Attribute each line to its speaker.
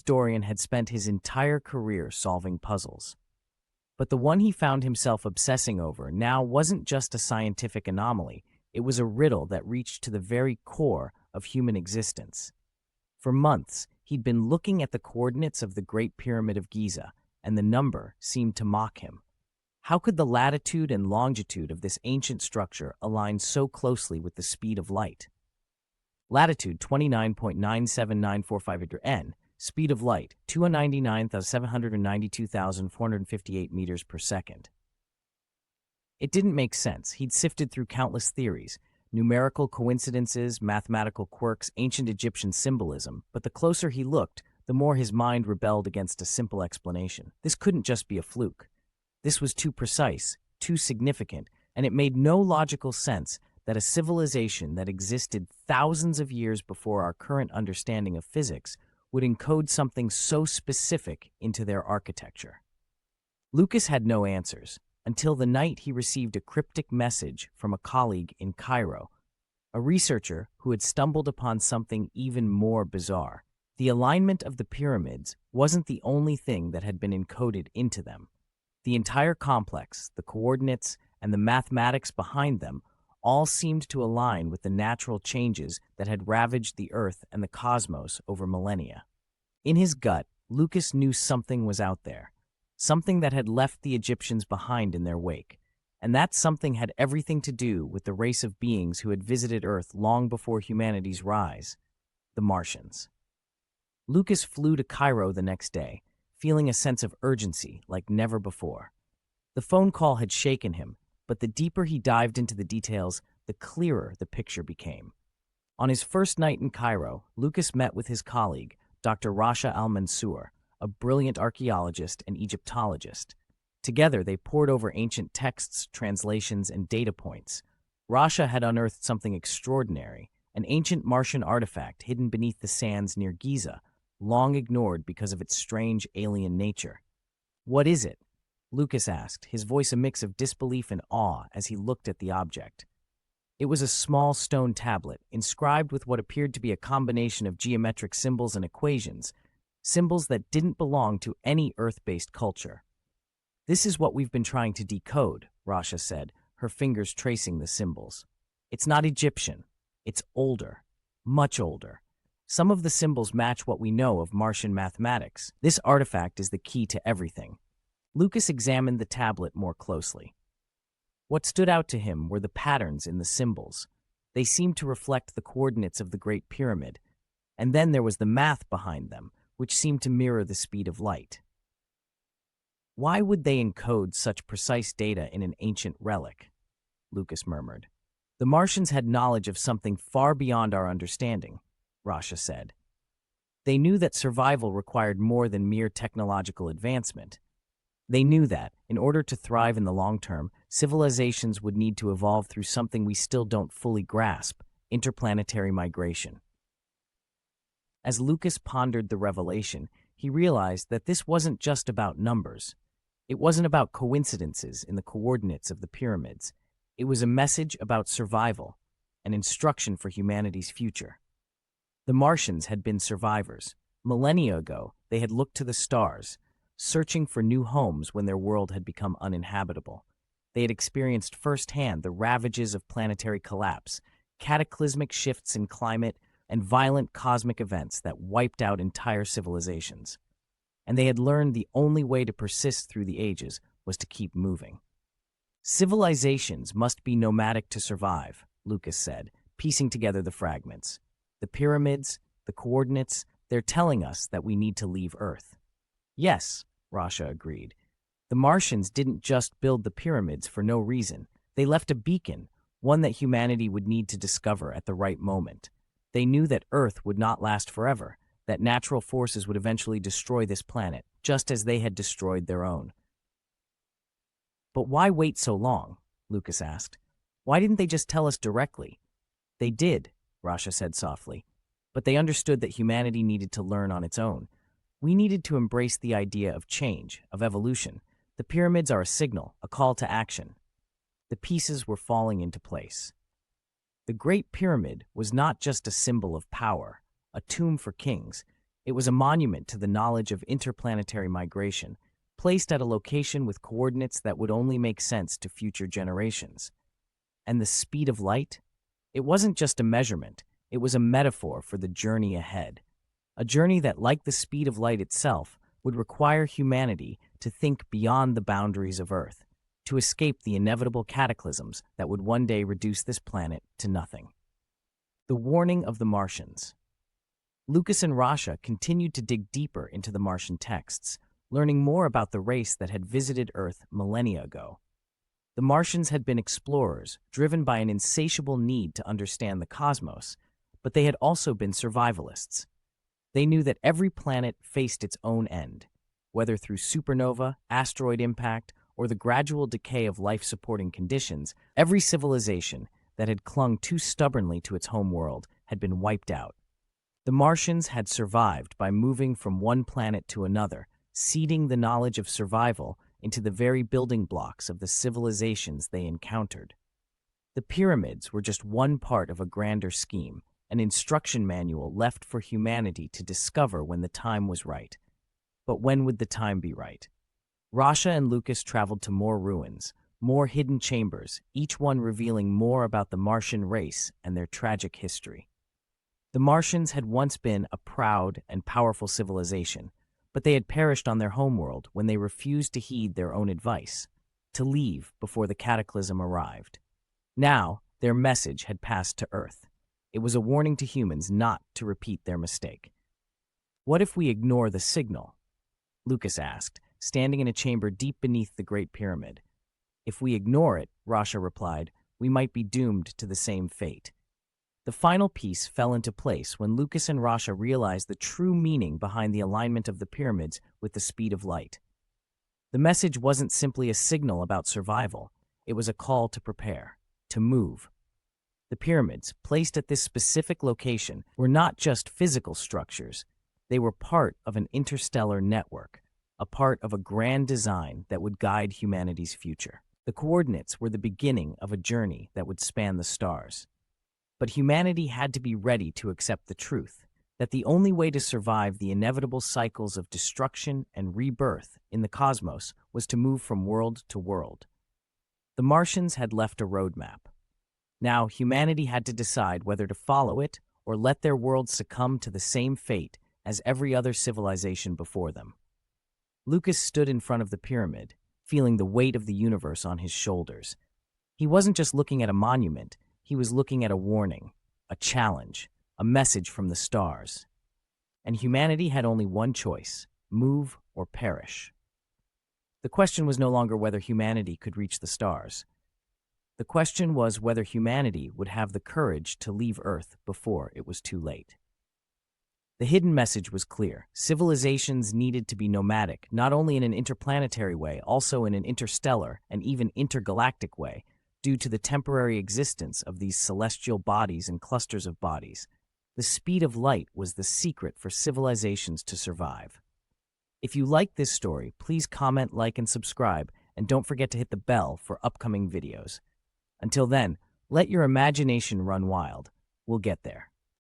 Speaker 1: Dorian had spent his entire career solving puzzles. But the one he found himself obsessing over now wasn't just a scientific anomaly, it was a riddle that reached to the very core of human existence. For months, he'd been looking at the coordinates of the Great Pyramid of Giza, and the number seemed to mock him. How could the latitude and longitude of this ancient structure align so closely with the speed of light? Latitude 29.97945 n, speed of light 299,792,458 meters per second. It didn't make sense. He'd sifted through countless theories, numerical coincidences, mathematical quirks, ancient Egyptian symbolism, but the closer he looked, the more his mind rebelled against a simple explanation. This couldn't just be a fluke. This was too precise, too significant, and it made no logical sense that a civilization that existed thousands of years before our current understanding of physics would encode something so specific into their architecture. Lucas had no answers, until the night he received a cryptic message from a colleague in Cairo, a researcher who had stumbled upon something even more bizarre. The alignment of the pyramids wasn't the only thing that had been encoded into them. The entire complex, the coordinates, and the mathematics behind them all seemed to align with the natural changes that had ravaged the Earth and the cosmos over millennia. In his gut, Lucas knew something was out there, something that had left the Egyptians behind in their wake, and that something had everything to do with the race of beings who had visited Earth long before humanity's rise, the Martians. Lucas flew to Cairo the next day, feeling a sense of urgency like never before. The phone call had shaken him, but the deeper he dived into the details, the clearer the picture became. On his first night in Cairo, Lucas met with his colleague, Dr. Rasha Al-Mansour, a brilliant archaeologist and Egyptologist. Together, they pored over ancient texts, translations, and data points. Rasha had unearthed something extraordinary, an ancient Martian artifact hidden beneath the sands near Giza, long ignored because of its strange alien nature. "What is it?" Lucas asked, his voice a mix of disbelief and awe as he looked at the object. It was a small stone tablet, inscribed with what appeared to be a combination of geometric symbols and equations, symbols that didn't belong to any Earth-based culture. "This is what we've been trying to decode," Rasha said, her fingers tracing the symbols. "It's not Egyptian. It's older. Much older. Some of the symbols match what we know of Martian mathematics. This artifact is the key to everything." Lucas examined the tablet more closely. What stood out to him were the patterns in the symbols. They seemed to reflect the coordinates of the Great Pyramid, and then there was the math behind them, which seemed to mirror the speed of light. "Why would they encode such precise data in an ancient relic?" Lucas murmured. "The Martians had knowledge of something far beyond our understanding," Rasha said. "They knew that survival required more than mere technological advancement. They knew that, in order to thrive in the long term, civilizations would need to evolve through something we still don't fully grasp: interplanetary migration." As Lucas pondered the revelation, he realized that this wasn't just about numbers. It wasn't about coincidences in the coordinates of the pyramids. It was a message about survival, an instruction for humanity's future. The Martians had been survivors. Millennia ago, they had looked to the stars, searching for new homes when their world had become uninhabitable. They had experienced firsthand the ravages of planetary collapse, cataclysmic shifts in climate, and violent cosmic events that wiped out entire civilizations. And they had learned the only way to persist through the ages was to keep moving. "Civilizations must be nomadic to survive," Lucas said, piecing together the fragments. "The pyramids, the coordinates, they're telling us that we need to leave Earth." "Yes," Rasha agreed. "The Martians didn't just build the pyramids for no reason. They left a beacon, one that humanity would need to discover at the right moment. They knew that Earth would not last forever, that natural forces would eventually destroy this planet, just as they had destroyed their own." "But why wait so long?" Lucas asked. "Why didn't they just tell us directly?" "They did," Rasha said softly, "but they understood that humanity needed to learn on its own. We needed to embrace the idea of change, of evolution. The pyramids are a signal, a call to action." The pieces were falling into place. The Great Pyramid was not just a symbol of power, a tomb for kings. It was a monument to the knowledge of interplanetary migration, placed at a location with coordinates that would only make sense to future generations. And the speed of light? It wasn't just a measurement, it was a metaphor for the journey ahead. A journey that, like the speed of light itself, would require humanity to think beyond the boundaries of Earth, to escape the inevitable cataclysms that would one day reduce this planet to nothing. The warning of the Martians. Lucas and Rasha continued to dig deeper into the Martian texts, learning more about the race that had visited Earth millennia ago. The Martians had been explorers, driven by an insatiable need to understand the cosmos, but they had also been survivalists. They knew that every planet faced its own end, whether through supernova, asteroid impact, or the gradual decay of life-supporting conditions. Every civilization that had clung too stubbornly to its home world had been wiped out. The Martians had survived by moving from one planet to another, seeding the knowledge of survival into the very building blocks of the civilizations they encountered. The pyramids were just one part of a grander scheme, an instruction manual left for humanity to discover when the time was right. But when would the time be right? Rasha and Lucas traveled to more ruins, more hidden chambers, each one revealing more about the Martian race and their tragic history. The Martians had once been a proud and powerful civilization, but they had perished on their homeworld when they refused to heed their own advice, to leave before the cataclysm arrived. Now, their message had passed to Earth. It was a warning to humans not to repeat their mistake. "What if we ignore the signal?" Lucas asked, standing in a chamber deep beneath the Great Pyramid. "If we ignore it," Rasha replied, "we might be doomed to the same fate." The final piece fell into place when Lucas and Rasha realized the true meaning behind the alignment of the pyramids with the speed of light. The message wasn't simply a signal about survival, it was a call to prepare, to move. The pyramids, placed at this specific location, were not just physical structures, they were part of an interstellar network, a part of a grand design that would guide humanity's future. The coordinates were the beginning of a journey that would span the stars. But humanity had to be ready to accept the truth, that the only way to survive the inevitable cycles of destruction and rebirth in the cosmos was to move from world to world. The Martians had left a roadmap. Now, humanity had to decide whether to follow it or let their world succumb to the same fate as every other civilization before them. Lucas stood in front of the pyramid, feeling the weight of the universe on his shoulders. He wasn't just looking at a monument, he was looking at a warning, a challenge, a message from the stars. And humanity had only one choice: move or perish. The question was no longer whether humanity could reach the stars. The question was whether humanity would have the courage to leave Earth before it was too late. The hidden message was clear. Civilizations needed to be nomadic, not only in an interplanetary way, also in an interstellar and even intergalactic way, due to the temporary existence of these celestial bodies and clusters of bodies. The speed of light was the secret for civilizations to survive. If you like this story, please comment, like, and subscribe, and don't forget to hit the bell for upcoming videos. Until then, let your imagination run wild. We'll get there.